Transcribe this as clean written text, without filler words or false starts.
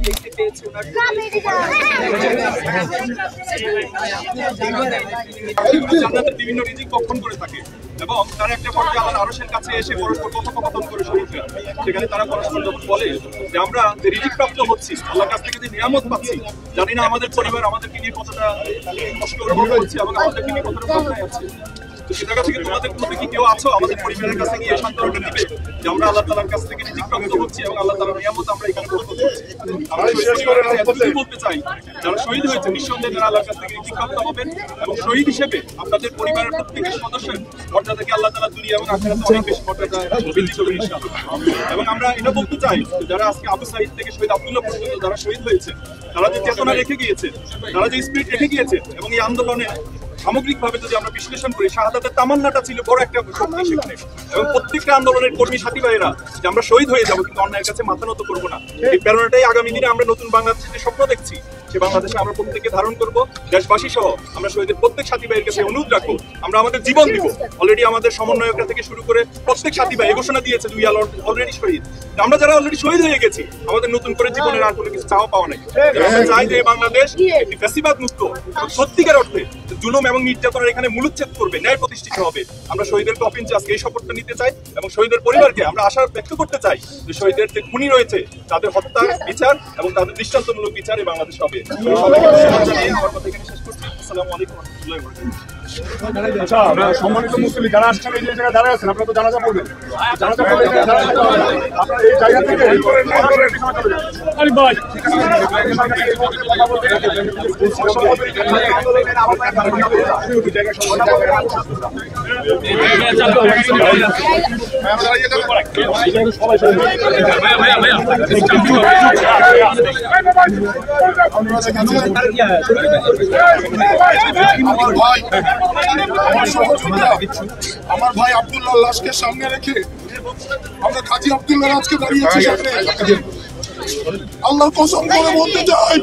দেখতে পেয়েছি জান্নাতের বিভিন্ন রিজিক বক্ষণ করে থাকে এবং তারা একটা পর্যায়ে আল্লাহর আরশের কাছে এসে পরস্পর কথোপকথন করে শরীর সেখানে তারা পরস্পর যখন বলে যে আমরা যে রিজিক প্রাপ্ত হচ্ছি আল্লাহর কাছ থেকে যে নিয়ামত পাচ্ছি জানি না আমাদের পরিবার আমাদেরকে নিয়ে কতটা কষ্ট অনুভব করছে এবং আমাদেরকে নিয়ে কতটা ভাবনায় আছে। সেটার কাছে কি তোমাদের মধ্যে কি কেউ আছো আমাদের পরিবারের কাছে গিয়ে সান্ত্বনা দিবে যে আমরা আল্লাহ তাআলার কাছ থেকে রিজিক প্রাপ্ত হচ্ছি এবং আল্লাহ তাআলার নিয়ামত আমরা এখানে গ্রহণ করছি। আমরা বিশেষ করে বলতে চাই যারা শহীদ হয়েছে নিঃসন্দেহে তারা আল্লাহর কাছ থেকে রিজিক প্রাপ্ত হবেন এবং শহীদ হিসেবে আপনাদের পরিবারের প্রত্যেকের সদস্যের মর্যাদাকে আল্লাহ তাআলা দুনিয়া এবং আখিরাতে অনেক বেশি মর্যাদা বৃদ্ধি করবেন ইনশাআল্লাহ। এবং আমরা এটা বলতে চাই যারা আজকে আবু সাঈদ থেকে শহীদ আব্দুল্লাহ পর্যন্ত যারা শহীদ হয়েছে তারা যে চেতনা রেখে গিয়েছে তারা যে স্পিরিট রেখে গিয়েছে এবং এই আন্দোলনে সামগ্রিকভাবে যদি আমরা বিশ্লেষণ করি শাহাদাতের তামান্নাটা ছিল বড় একটা শক্তি সেখানে এবং প্রত্যেকটা আন্দোলনের কর্মী সাথী ভাইয়েরা যে আমরা শহীদ হয়ে যাবো কিন্তু অন্যায়ের কাছে মাথা নত করবো না এই প্রেরণাটাই আগামী দিনে আমরা নতুন বাংলাদেশের যে স্বপ্ন দেখছি সে বাংলাদেশে আমরা প্রত্যেকে ধারণ করবো দেশবাসী সহ আমরা শহীদের প্রত্যেক সাথী ভাইয়ের কাছে অনুরোধ রাখবো আমরা আমাদের জীবন দিব অলরেডি আমাদের সমন্বয়করা থেকে শুরু করে প্রত্যেক সাথী ভাই ঘোষণা দিয়েছে দুই অলরেডি শহীদ আমরা যারা অলরেডি শহীদ হয়ে গেছি আমাদের নতুন করে জীবনের আর কোনো কিছু চাওয়া পাওয়া নাই আমরা চাই যে বাংলাদেশ একটি ফ্যাসিবাদ মুক্ত এবং সত্যিকার অর্থে জুলুম এবং নির্যাতনের এখানে মূলোচ্ছেদ করবে ন্যায় প্রতিষ্ঠিত হবে। আমরা শহীদের কফিন আজকে এই শপথটা নিতে চাই এবং শহীদের পরিবারকে আমরা আশা ব্যক্ত করতে চাই যে শহীদের যে খুনি রয়েছে তাদের হত্যার বিচার এবং তাদের দৃষ্টান্তমূলক বিচারে বাংলাদেশ হবে। আমার কথা এখানে শেষ করছি। আসসালামু আলাইকুম ওয়া রাহমাতুল্লাহি ওয়া বারাকাতুহু। আচ্ছা সম্মানিত মুসলিম যারা আসছেন এই জায়গায় দাঁড়ায় আছেন আপনারা তো জানাজা পড়বেন জানাজা পড়লে আপনারা এই জায়গা থেকে আরে ভাই আমার ভাই আব্দুল্লাহ লাশকে সামনে রেখে আমরা কাজী আব্দুল্লাহ আজকে দাঁড়িয়েছি সামনে। আল্লাহর কসম করে বলতে চাই